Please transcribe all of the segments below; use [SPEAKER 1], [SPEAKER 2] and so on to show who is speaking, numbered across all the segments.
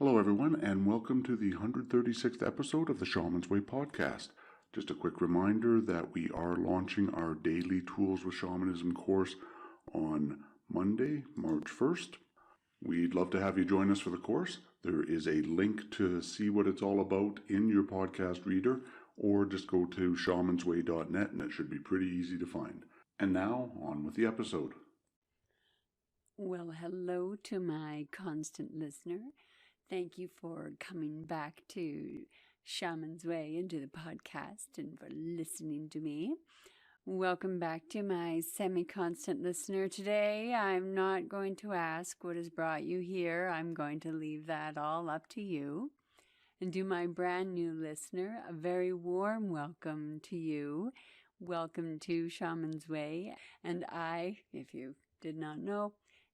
[SPEAKER 1] Hello, everyone, and welcome to the 136th episode of the Shaman's Way podcast. Just a quick reminder that we are launching our daily Tools with Shamanism course on Monday, March 1st. We'd love to have you join us for the course. There is a link to see what it's all about in your podcast reader, or just go to shamansway.net and it should be pretty easy to find. And now, on with the episode.
[SPEAKER 2] Well, hello to my constant listener. Thank you for coming back to Shaman's Way and to the podcast and for listening to me. Welcome back to my semi-constant listener. Today, I'm not going to ask what has brought you here. I'm going to leave that all up to you. And to my brand new listener, a very warm welcome to you. Welcome to Shaman's Way. And I, if you did not know,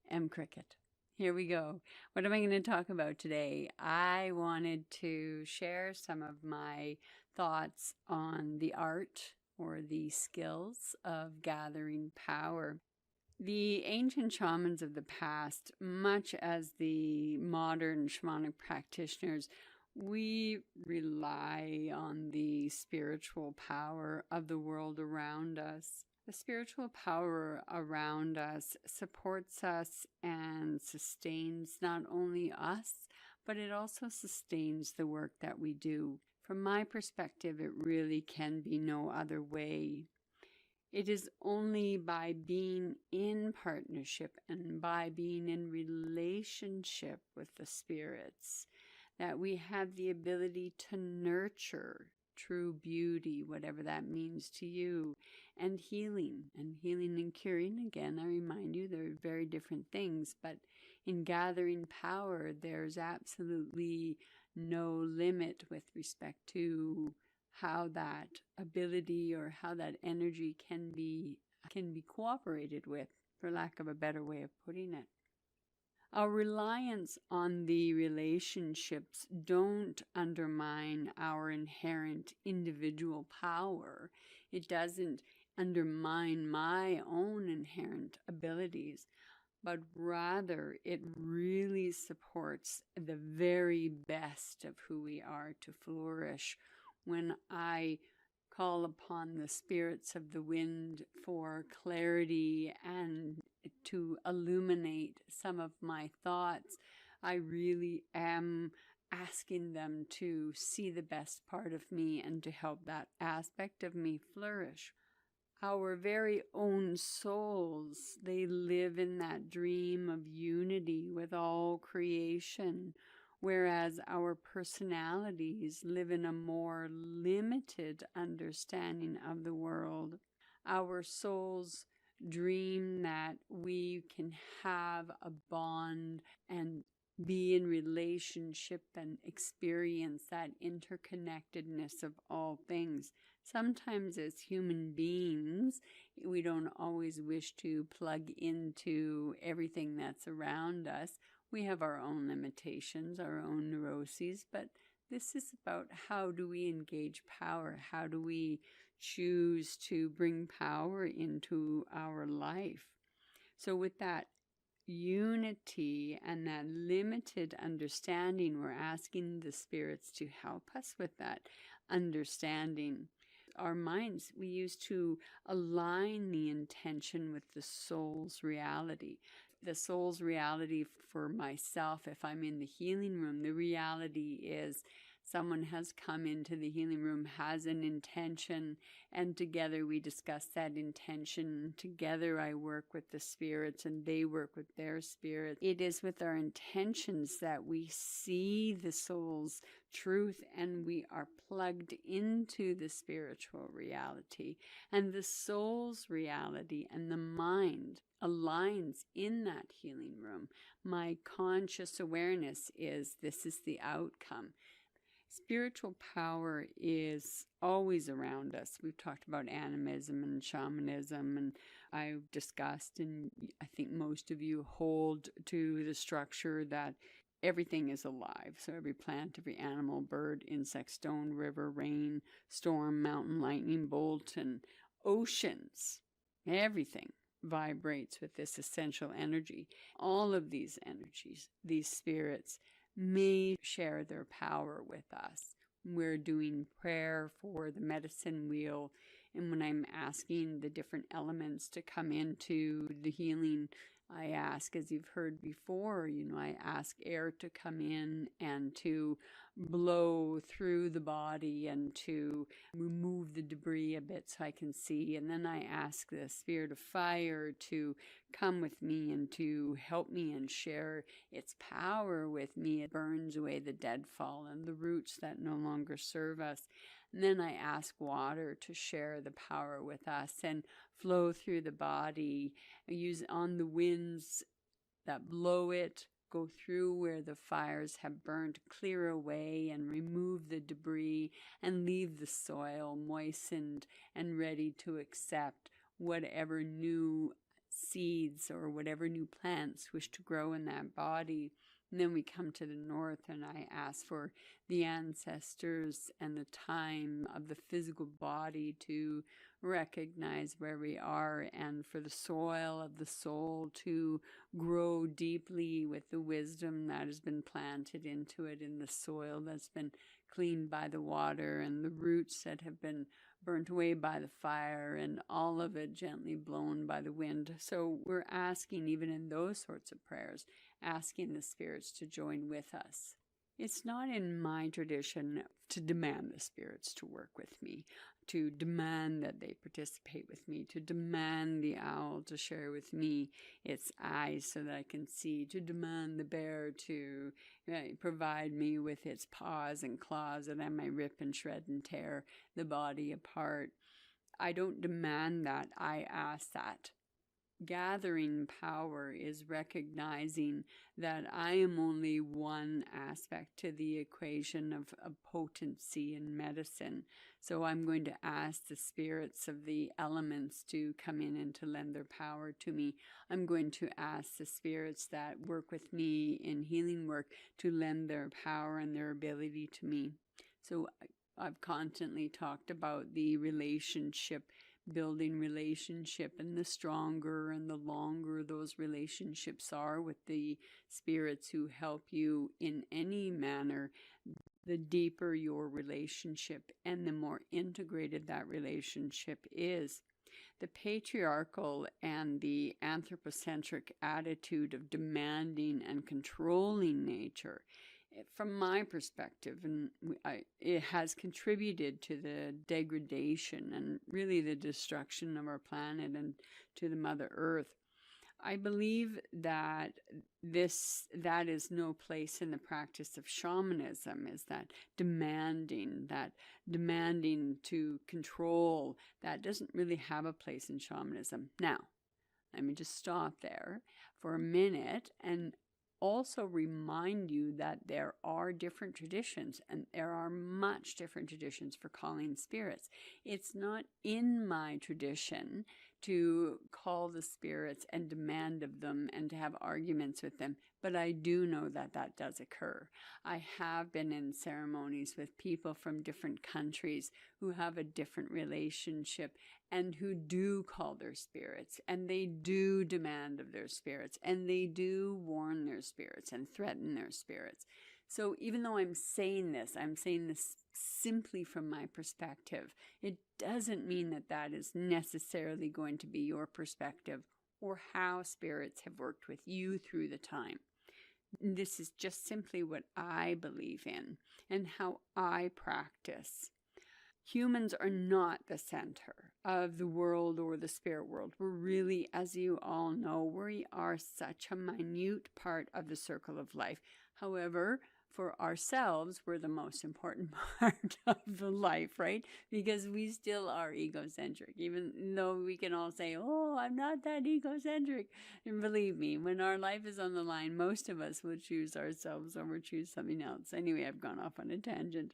[SPEAKER 2] am Kriket. Here we go. What am I going to talk about today? I wanted to share some of my thoughts on the art or the skills of gathering power. The ancient shamans of the past, much as the modern shamanic practitioners, we rely on the spiritual power of the world around us. The spiritual power around us supports us and sustains not only us, but it also sustains the work that we do. From my perspective, it really can be no other way. It is only by being in partnership and by being in relationship with the spirits that we have the ability to nurture true beauty, whatever that means to you, and healing and curing. Again, I remind you, they're very different things, but in gathering power, there's absolutely no limit with respect to how that ability or how that energy can be cooperated with, for lack of a better way of putting it. Our reliance on the relationships don't undermine our inherent individual power. It doesn't undermine my own inherent abilities, but rather it really supports the very best of who we are to flourish. When I call upon the spirits of the wind for clarity and to illuminate some of my thoughts, I really am asking them to see the best part of me and to help that aspect of me flourish. Our very own souls, they live in that dream of unity with all creation, whereas our personalities live in a more limited understanding of the world. Our souls dream that we can have a bond and be in relationship and experience that interconnectedness of all things. Sometimes as human beings, we don't always wish to plug into everything that's around us. We have our own limitations, our own neuroses, but this is about how do we engage power? How do we choose to bring power into our life? So with that unity and that limited understanding, we're asking the spirits to help us with that understanding. Our minds, we used to align the intention with the soul's reality. The soul's reality for myself, if I'm in the healing room, the reality is someone has come into the healing room, has an intention, and together we discuss that intention. Together I work with the spirits and they work with their spirits. It is with our intentions that we see the soul's truth and we are plugged into the spiritual reality. And the soul's reality and the mind aligns in that healing room. My conscious awareness is this is the outcome. Spiritual power is always around us. We've talked about animism and shamanism, and I've discussed, and I think most of you hold to the structure that everything is alive. So every plant, every animal, bird, insect, stone, river, rain, storm, mountain, lightning, bolt, and oceans, everything vibrates with this essential energy. All of these energies, these spirits, may share their power with us. We're doing prayer for the medicine wheel, and when I'm asking the different elements to come into the healing, I ask, as you've heard before, I ask air to come in and to blow through the body and to remove the debris a bit so I can see. And then I ask the spirit of fire to come with me and to help me and share its power with me. It burns away the deadfall and the roots that no longer serve us. And then I ask water to share the power with us and flow through the body. I use on the winds that blow it, go through where the fires have burned, clear away and remove the debris and leave the soil moistened and ready to accept whatever new seeds or whatever new plants wish to grow in that body. And then we come to the north and I ask for the ancestors and the time of the physical body to recognize where we are, and for the soil of the soul to grow deeply with the wisdom that has been planted into it in the soil that's been cleaned by the water, and the roots that have been burnt away by the fire, and all of it gently blown by the wind. So we're asking, even in those sorts of prayers, asking the spirits to join with us. It's not in my tradition to demand the spirits to work with me, to demand that they participate with me, to demand the owl to share with me its eyes so that I can see, to demand the bear to provide me with its paws and claws that I might rip and shred and tear the body apart. I don't demand that. I ask that. Gathering power is recognizing that I am only one aspect to the equation of potency in medicine. So I'm going to ask the spirits of the elements to come in and to lend their power to me. I'm going to ask the spirits that work with me in healing work to lend their power and their ability to me. So I've constantly talked about the building relationship, and the stronger and the longer those relationships are with the spirits who help you in any manner, the deeper your relationship and the more integrated that relationship is. The patriarchal and the anthropocentric attitude of demanding and controlling nature, from my perspective, and it has contributed to the degradation and really the destruction of our planet and to the Mother Earth. I believe that that is no place in the practice of shamanism, is that demanding to control, that doesn't really have a place in shamanism. Now, let me just stop there for a minute and also remind you that there are different traditions, and there are much different traditions for calling spirits. It's not in my tradition to call the spirits and demand of them and to have arguments with them, but I do know that that does occur. I have been in ceremonies with people from different countries who have a different relationship and who do call their spirits, and they do demand of their spirits, and they do warn their spirits and threaten their spirits. So even though I'm saying this simply from my perspective. It doesn't mean that that is necessarily going to be your perspective or how spirits have worked with you through the time. This is just simply what I believe in and how I practice. Humans are not the center of the world or the spirit world. We're really, as you all know, we are such a minute part of the circle of life. However, for ourselves, we're the most important part of the life, right? Because we still are egocentric, even though we can all say, oh, I'm not that egocentric. And believe me, when our life is on the line, most of us will choose ourselves or choose something else. Anyway, I've gone off on a tangent.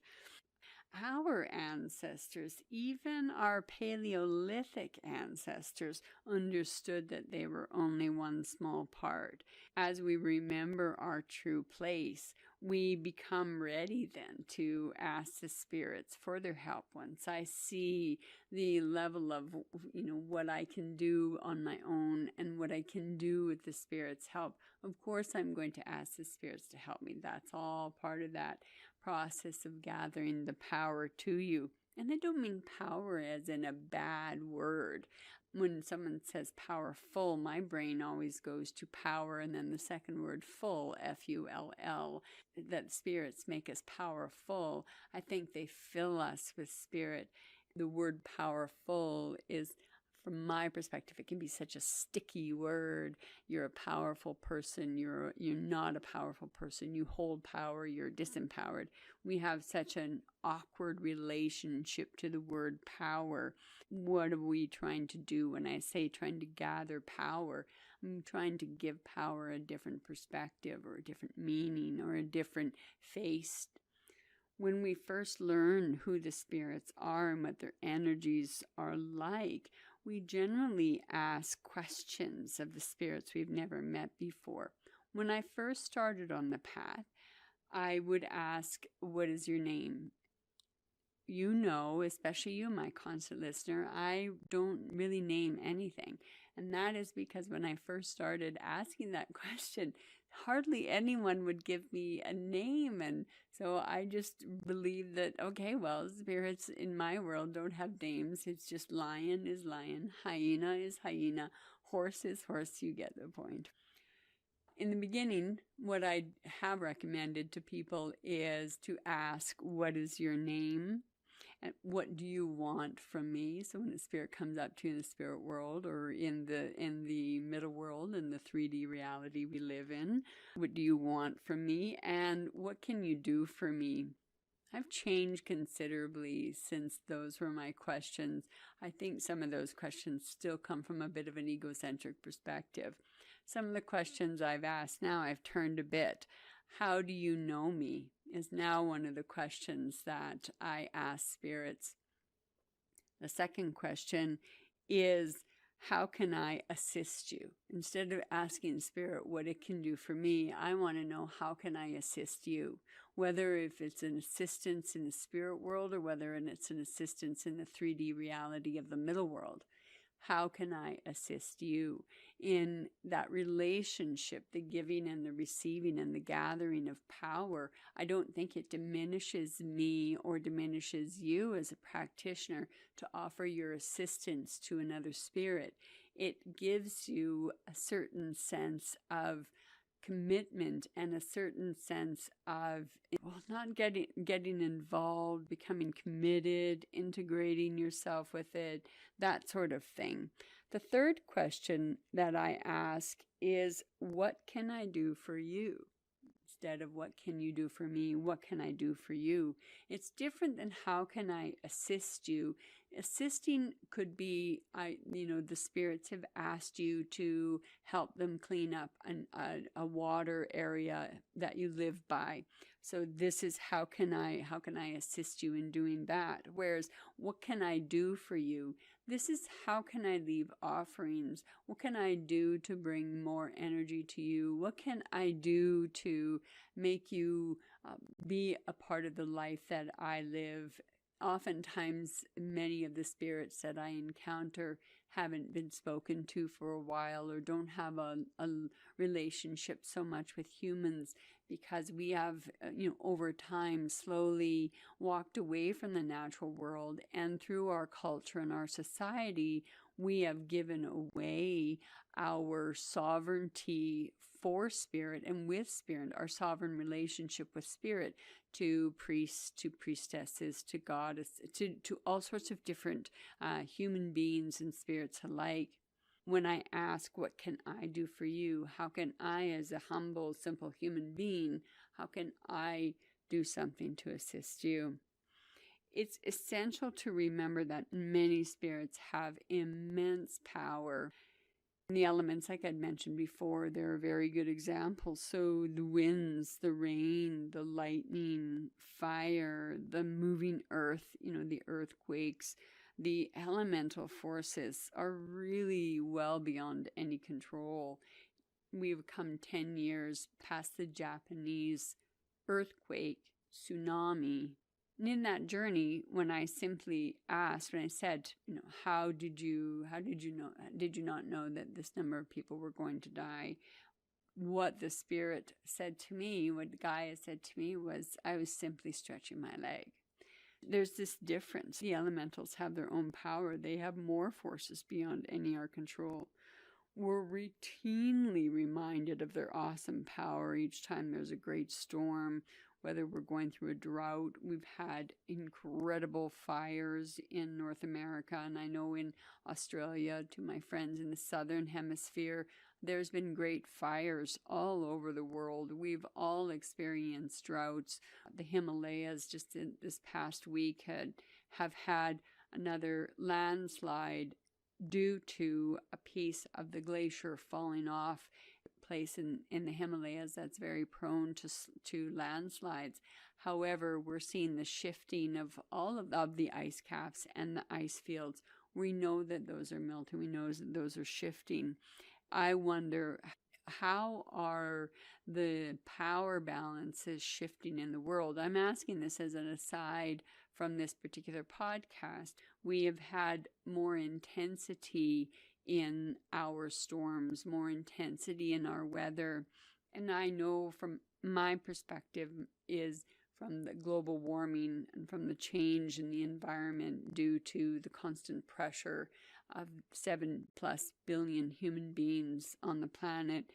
[SPEAKER 2] Our ancestors, even our Paleolithic ancestors, understood that they were only one small part. As we remember our true place, we become ready then to ask the spirits for their help. Once I see the level of, what I can do on my own and what I can do with the spirits' help, Of course, I'm going to ask the spirits to help me. That's all part of that process of gathering the power to you. And I don't mean power as in a bad word. When someone says powerful, my brain always goes to power and then the second word full, F-U-L-L, that spirits make us powerful. I think they fill us with spirit. The word powerful is, from my perspective, it can be such a sticky word. You're a powerful person. You're not a powerful person. You hold power. You're disempowered. We have such an awkward relationship to the word power. What are we trying to do? When I say trying to gather power, I'm trying to give power a different perspective or a different meaning or a different face. When we first learn who the spirits are and what their energies are like, we generally ask questions of the spirits we've never met before. When I first started on the path, I would ask, what is your name? You know, especially you, my constant listener, I don't really name anything. And that is because when I first started asking that question, hardly anyone would give me a name. And so I just believed that, okay, well, spirits in my world don't have names. It's just lion is lion, hyena is hyena, horse is horse. You get the point. In the beginning, what I have recommended to people is to ask, what is your name? And what do you want from me? So when a spirit comes up to you in the spirit world or in the middle world, in the 3D reality we live in, what do you want from me? And what can you do for me? I've changed considerably since those were my questions. I think some of those questions still come from a bit of an egocentric perspective. Some of the questions I've asked now, I've turned a bit. How do you know me is now one of the questions that I ask spirits. The second question is, how can I assist you? Instead of asking spirit what it can do for me, I want to know, how can I assist you? Whether if it's an assistance in the spirit world or whether it's an assistance in the 3D reality of the middle world. How can I assist you in that relationship, the giving and the receiving and the gathering of power? I don't think it diminishes me or diminishes you as a practitioner to offer your assistance to another spirit. It gives you a certain sense of commitment and a certain sense of, well, not getting involved, becoming committed, integrating yourself with it, that sort of thing. The third question that I ask is, what can I do for you? Instead of what can you do for me, what can I do for you? It's different than how can I assist you. Assisting could be, the spirits have asked you to help them clean up a water area that you live by. So this is how can I assist you in doing that? Whereas what can I do for you? This is how can I leave offerings? What can I do to bring more energy to you? What can I do to make you be a part of the life that I live? Oftentimes, many of the spirits that I encounter haven't been spoken to for a while or don't have a relationship so much with humans because we have, over time slowly walked away from the natural world, and through our culture and our society, we have given away our sovereignty for spirit and with spirit, our sovereign relationship with spirit, to priests, to priestesses, to goddess, to all sorts of different human beings and spirits alike. When I ask, what can I do for you? How can I, as a humble, simple human being, how can I do something to assist you? It's essential to remember that many spirits have immense power. The elements, like I'd mentioned before, they're very good examples. So the winds, the rain, the lightning, fire, the moving earth, the earthquakes, the elemental forces are really well beyond any control. We've come 10 years past the Japanese earthquake, tsunami. And in that journey, when I simply asked, when I said, how did you not know that this number of people were going to die? what the spirit said to me, what Gaia said to me, was I was simply stretching my leg. There's this difference. The elementals have their own power. They have more forces beyond any our control. We're routinely reminded of their awesome power each time there's a great storm, whether we're going through a drought. We've had incredible fires in North America, and I know in Australia, to my friends in the southern hemisphere, there's been great fires all over the world. We've all experienced droughts. The Himalayas just in this past week have had another landslide due to a piece of the glacier falling off place in the Himalayas that's very prone to landslides. However, we're seeing the shifting of all of the ice caps and the ice fields. We know that those are melting. We know that those are shifting. I wonder, how are the power balances shifting in the world? I'm asking this as an aside from this particular podcast. We have had more intensity in our storms, more intensity in our weather. And I know from my perspective is from the global warming and from the change in the environment due to the constant pressure of 7+ billion human beings on the planet.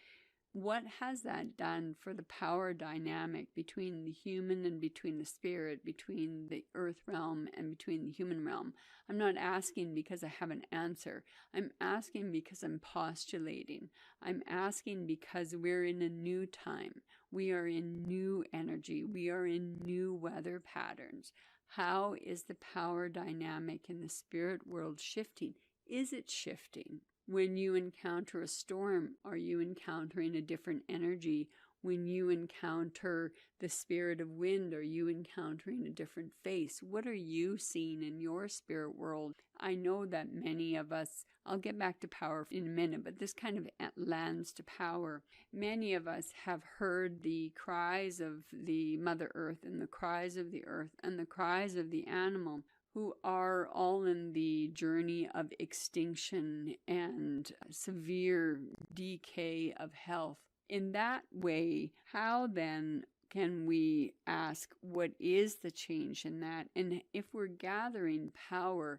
[SPEAKER 2] What has that done for the power dynamic between the human and between the spirit, between the earth realm and between the human realm? I'm not asking because I have an answer. I'm asking because I'm postulating. I'm asking because we're in a new time. We are in new energy. We are in new weather patterns. How is the power dynamic in the spirit world shifting? Is it shifting? When you encounter a storm, are you encountering a different energy? When you encounter the spirit of wind, are you encountering a different face? What are you seeing in your spirit world? I know that many of us, I'll get back to power in a minute, but this kind of lands to power. Many of us have heard the cries of the Mother Earth and the cries of the earth and the cries of the animal, who are all in the journey of extinction and severe decay of health. In that way, how then can we ask, what is the change in that? And if we're gathering power,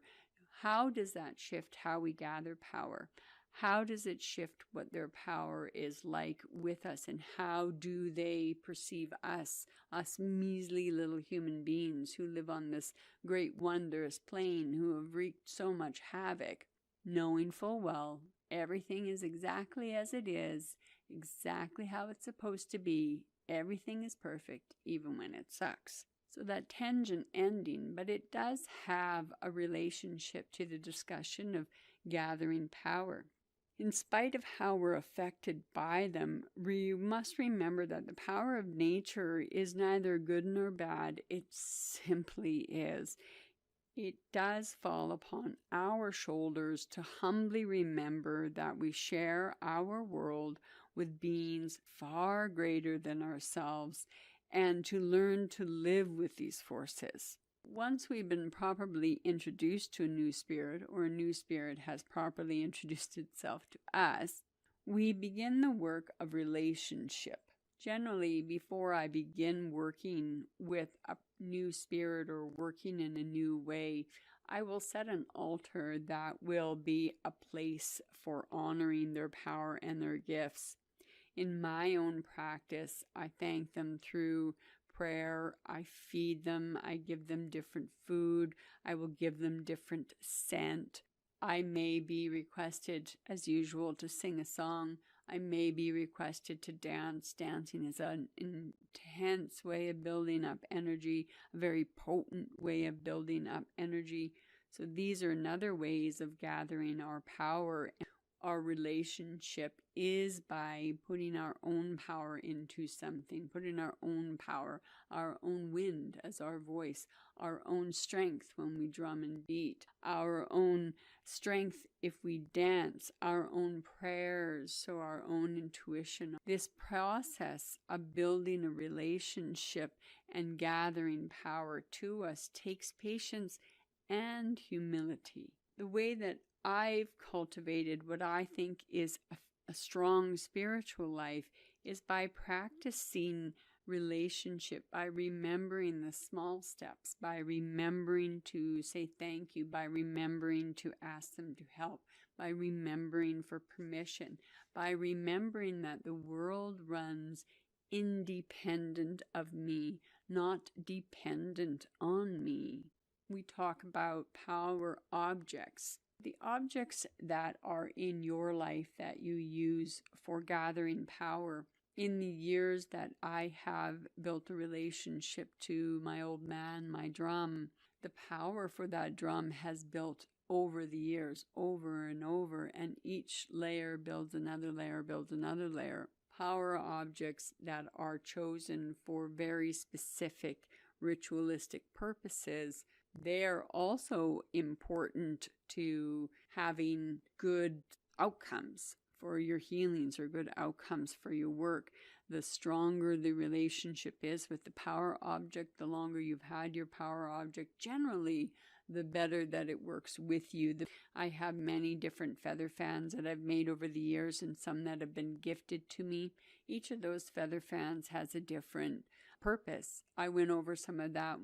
[SPEAKER 2] how does that shift how we gather power? How does it shift what their power is like with us, and how do they perceive us measly little human beings who live on this great wondrous plane, who have wreaked so much havoc, knowing full well everything is exactly as it is, exactly how it's supposed to be. Everything is perfect, even when it sucks. So that tangent ending, but it does have a relationship to the discussion of gathering power. In spite of how we're affected by them, we must remember that the power of nature is neither good nor bad. It simply is. It does fall upon our shoulders to humbly remember that we share our world with beings far greater than ourselves, and to learn to live with these forces. Once we've been properly introduced to a new spirit, or a new spirit has properly introduced itself to us, we begin the work of relationship. Generally, before I begin working with a new spirit or working in a new way, I will set an altar that will be a place for honoring their power and their gifts. In my own practice, I thank them through prayer. I feed them. I give them different food. I will give them different scent. I may be requested, as usual, to sing a song. I may be requested to dance. Dancing is an intense way of building up energy, a very potent way of building up energy. So these are another ways of gathering our power. Our relationship is by putting our own power into something, putting our own power, our own wind as our voice, our own strength when we drum and beat, our own strength if we dance, our own prayers, so our own intuition. This process of building a relationship and gathering power to us takes patience and humility. The way that I've cultivated what I think is a strong spiritual life is by practicing relationship, by remembering the small steps, by remembering to say thank you, by remembering to ask them to help, by remembering for permission, by remembering that the world runs independent of me, not dependent on me. We talk about power objects. The objects that are in your life that you use for gathering power. In the years that I have built a relationship to my old man, my drum, the power for that drum has built over the years, over and over, and each layer builds another layer, builds another layer. Power objects that are chosen for very specific ritualistic purposes, they're also important to having good outcomes for your healings or good outcomes for your work. The stronger the relationship is with the power object, the longer you've had your power object, generally, the better that it works with you. I have many different feather fans that I've made over the years and some that have been gifted to me. Each of those feather fans has a different purpose. I went over some of that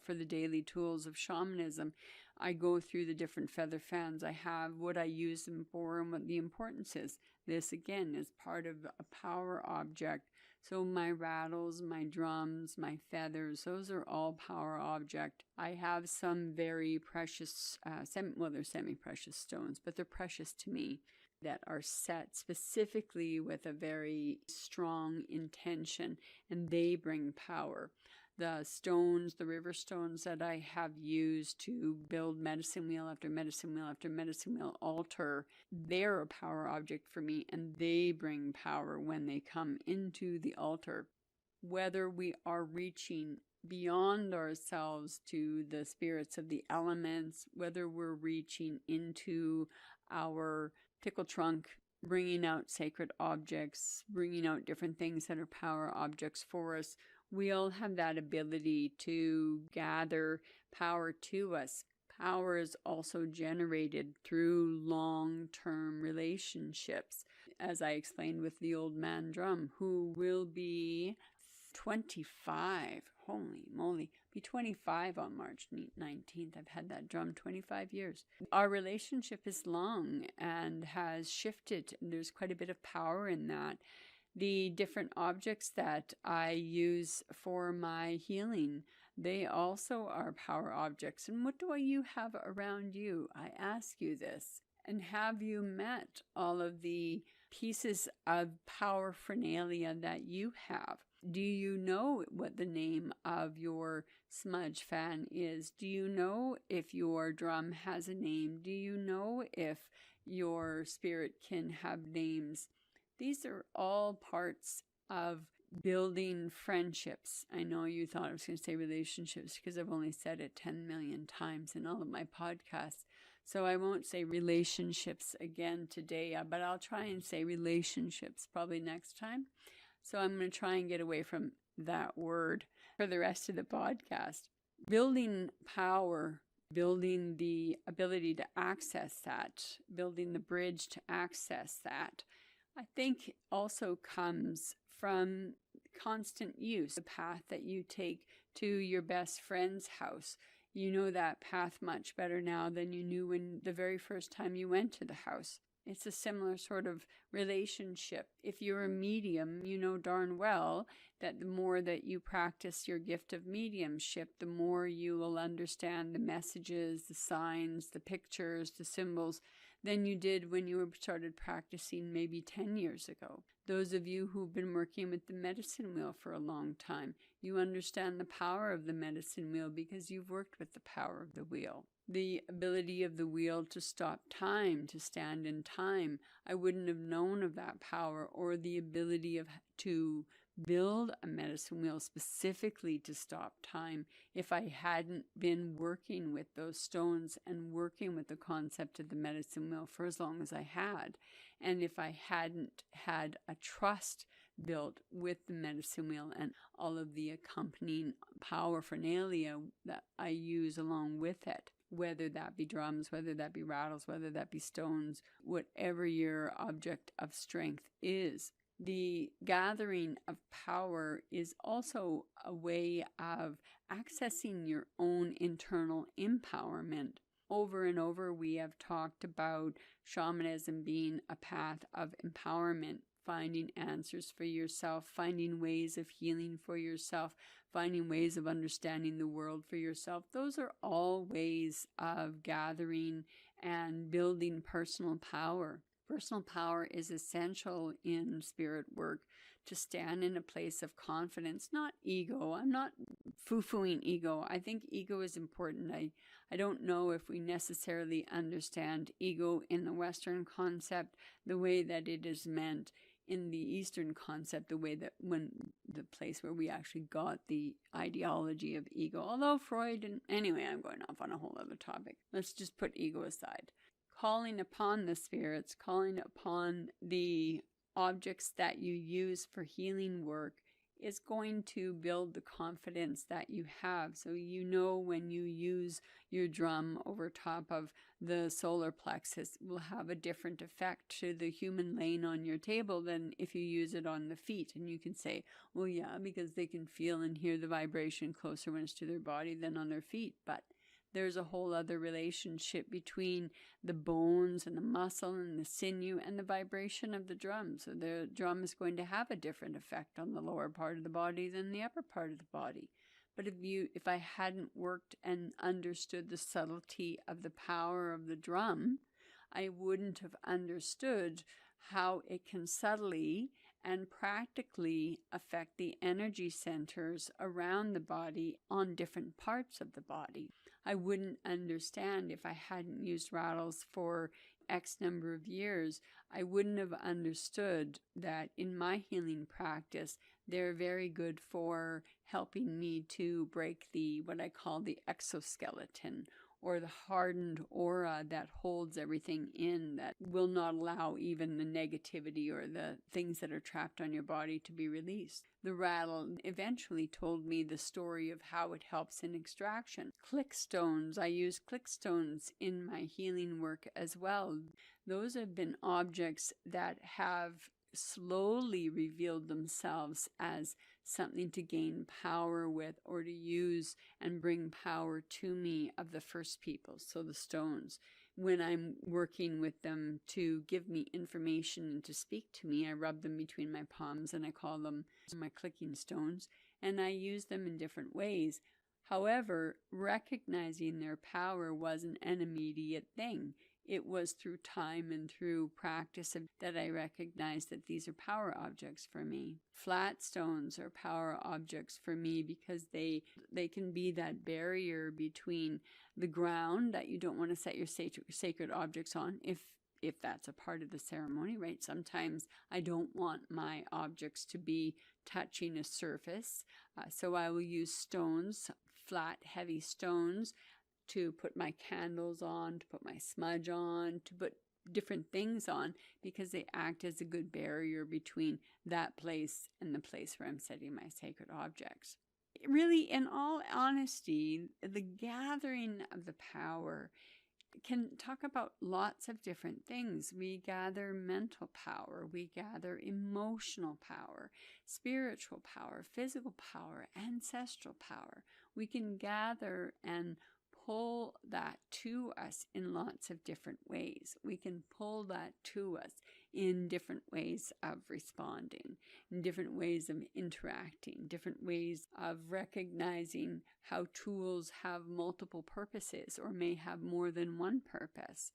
[SPEAKER 2] for the daily tools of shamanism. I go through the different feather fans I have, what I use them for, and what the importance is. This, again, is part of a power object. So my rattles, my drums, my feathers, those are all power object. I have some very precious, they're semi-precious stones, but they're precious to me, that are set specifically with a very strong intention, and they bring power. The stones, the river stones that I have used to build medicine wheel after medicine wheel after medicine wheel altar, they're a power object for me, and they bring power when they come into the altar. Whether we are reaching beyond ourselves to the spirits of the elements, whether we're reaching into our tickle trunk, bringing out sacred objects, bringing out different things that are power objects for us, we all have that ability to gather power to us. Power is also generated through long-term relationships, as I explained with the old man drum, who will be 25. Holy moly, be 25 on March 19th. I've had that drum 25 years. Our relationship is long and has shifted. There's quite a bit of power in that. The different objects that I use for my healing, they also are power objects. And what do you have around you? I ask you this. And have you met all of the pieces of power phrenalia that you have? Do you know what the name of your smudge fan is? Do you know if your drum has a name? Do you know if your spirit can have names? These are all parts of building friendships. I know you thought I was going to say relationships because I've only said it 10 million times in all of my podcasts. So I won't say relationships again today, but I'll try and say relationships probably next time. So I'm going to try and get away from that word for the rest of the podcast. Building power, building the ability to access that, building the bridge to access that, I think also comes from constant use, the path that you take to your best friend's house. You know that path much better now than you knew when the very first time you went to the house. It's a similar sort of relationship. If you're a medium, you know darn well that the more that you practice your gift of mediumship, the more you will understand the messages, the signs, the pictures, the symbols than you did when you started practicing maybe 10 years ago. Those of you who've been working with the medicine wheel for a long time, you understand the power of the medicine wheel because you've worked with the power of the wheel. The ability of the wheel to stop time, to stand in time. I wouldn't have known of that power, or the ability to build a medicine wheel specifically to stop time if I hadn't been working with those stones and working with the concept of the medicine wheel for as long as I had. And if I hadn't had a trust built with the medicine wheel and all of the accompanying power phrenalia that I use along with it, whether that be drums, whether that be rattles, whether that be stones, whatever your object of strength is, The gathering of power is also a way of accessing your own internal empowerment. Over and over, we have talked about shamanism being a path of empowerment, finding answers for yourself, finding ways of healing for yourself, finding ways of understanding the world for yourself. Those are all ways of gathering and building personal power. Personal power is essential in spirit work to stand in a place of confidence, not ego. I'm not foo-fooing ego. I think ego is important. I don't know if we necessarily understand ego in the Western concept the way that it is meant in the Eastern concept, the way that the place where we actually got the ideology of ego. Although Freud, and anyway, I'm going off on a whole other topic. Let's just put ego aside. Calling upon the spirits, calling upon the objects that you use for healing work is going to build the confidence that you have. So you know when you use your drum over top of the solar plexus will have a different effect to the human laying on your table than if you use it on the feet. And you can say, well, yeah, because they can feel and hear the vibration closer when it's to their body than on their feet. But there's a whole other relationship between the bones and the muscle and the sinew and the vibration of the drum. So the drum is going to have a different effect on the lower part of the body than the upper part of the body. But if I hadn't worked and understood the subtlety of the power of the drum, I wouldn't have understood how it can subtly and practically affect the energy centers around the body on different parts of the body. I wouldn't understand if I hadn't used rattles for X number of years. I wouldn't have understood that in my healing practice, they're very good for helping me to break what I call the exoskeleton, or the hardened aura that holds everything in, that will not allow even the negativity or the things that are trapped on your body to be released. The rattle eventually told me the story of how it helps in extraction. Click stones, I use click stones in my healing work as well. Those have been objects that have slowly revealed themselves as something to gain power with or to use and bring power to me of the first people. So the stones, when I'm working with them to give me information and to speak to me, I rub them between my palms and I call them my clicking stones, and I use them in different ways. However, recognizing their power wasn't an immediate thing. It was through time and through practice that I recognized that these are power objects for me. Flat stones are power objects for me because they can be that barrier between the ground that you don't want to set your sacred objects on if that's a part of the ceremony, right? Sometimes I don't want my objects to be touching a surface, so I will use stones, flat, heavy stones, to put my candles on, to put my smudge on, to put different things on, because they act as a good barrier between that place and the place where I'm setting my sacred objects. Really, in all honesty, the gathering of the power can talk about lots of different things. We gather mental power, we gather emotional power, spiritual power, physical power, ancestral power. We can gather and pull that to us in lots of different ways. We can pull that to us in different ways of responding, in different ways of interacting, different ways of recognizing how tools have multiple purposes or may have more than one purpose.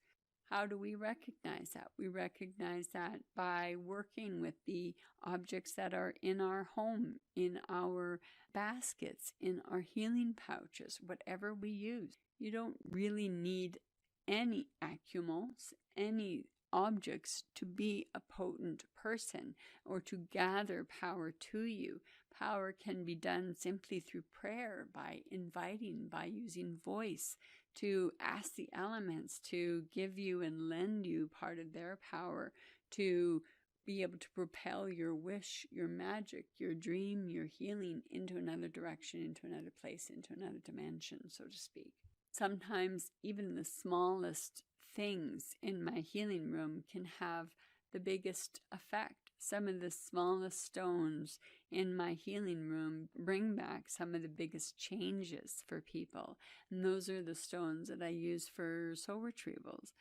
[SPEAKER 2] How do we recognize that? We recognize that by working with the objects that are in our home, in our baskets, in our healing pouches, whatever we use. You don't really need any accumulates, any objects to be a potent person or to gather power to you. Power can be done simply through prayer, by inviting, by using voice, to ask the elements to give you and lend you part of their power, to be able to propel your wish, your magic, your dream, your healing into another direction, into another place, into another dimension, so to speak. Sometimes even the smallest things in my healing room can have the biggest effect. Some of the smallest stones in my healing room bring back some of the biggest changes for people. And those are the stones that I use for soul retrievals.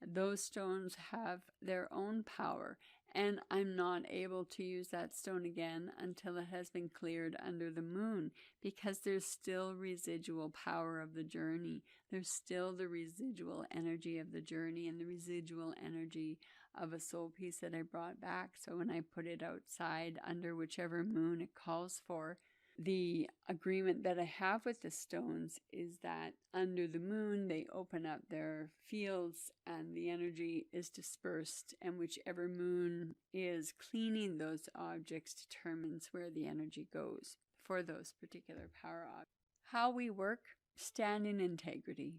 [SPEAKER 2] Those stones have their own power, and I'm not able to use that stone again until it has been cleared under the moon, because there's still residual power of the journey. There's still the residual energy of the journey and the residual energy of a soul piece that I brought back. So when I put it outside under whichever moon it calls for, the agreement that I have with the stones is that under the moon, they open up their fields and the energy is dispersed, and whichever moon is cleaning those objects determines where the energy goes for those particular power objects. How we work, stand in integrity.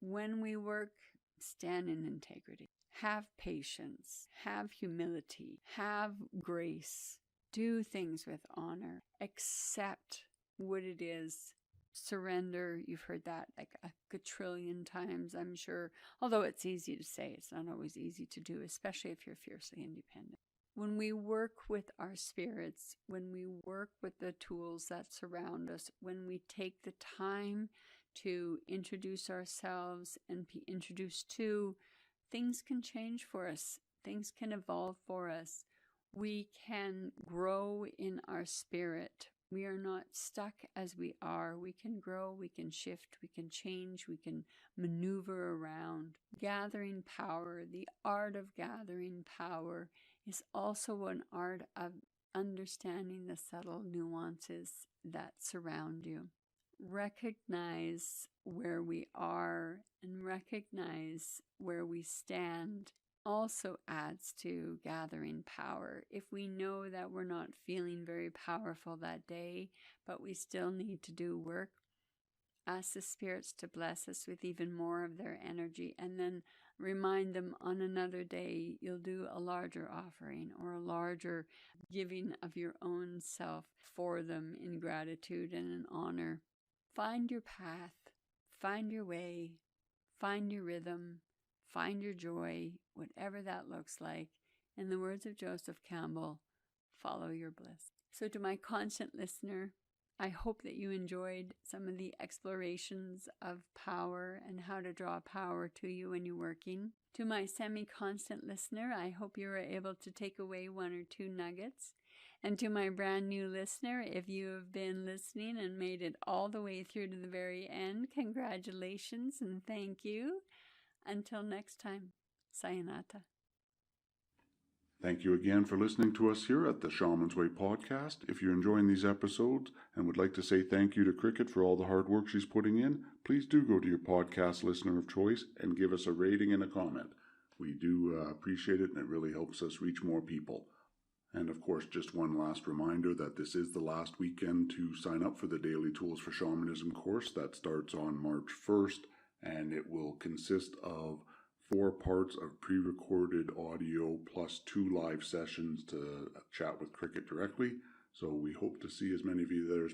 [SPEAKER 2] When we work, stand in integrity. Have patience, have humility, have grace. Do things with honor. Accept what it is. Surrender. You've heard that like a quadrillion times, I'm sure. Although it's easy to say, it's not always easy to do, especially if you're fiercely independent. When we work with our spirits, when we work with the tools that surround us, when we take the time to introduce ourselves and be introduced to, things can change for us. Things can evolve for us. We can grow in our spirit. We are not stuck as we are. We can grow, we can shift, we can change, we can maneuver around. Gathering power, the art of gathering power, is also an art of understanding the subtle nuances that surround you. Recognize where we are and recognize where we stand also adds to gathering power. If we know that we're not feeling very powerful that day, but we still need to do work, ask the spirits to bless us with even more of their energy, and then remind them on another day you'll do a larger offering or a larger giving of your own self for them in gratitude and in honor. Find your path, find your way, find your rhythm, find your joy, whatever that looks like. In the words of Joseph Campbell, follow your bliss. So to my constant listener, I hope that you enjoyed some of the explorations of power and how to draw power to you when you're working. To my semi-constant listener, I hope you were able to take away one or two nuggets. And to my brand new listener, if you have been listening and made it all the way through to the very end, congratulations and thank you. Until next time, sayonara.
[SPEAKER 1] Thank you again for listening to us here at the Shaman's Way podcast. If you're enjoying these episodes and would like to say thank you to Kriket for all the hard work she's putting in, please do go to your podcast listener of choice and give us a rating and a comment. We do appreciate it, and it really helps us reach more people. And of course, just one last reminder that this is the last weekend to sign up for the Daily Tools for Shamanism course that starts on March 1st, and it will consist of 4 parts of pre-recorded audio plus 2 live sessions to chat with Kriket directly. So we hope to see as many of you there as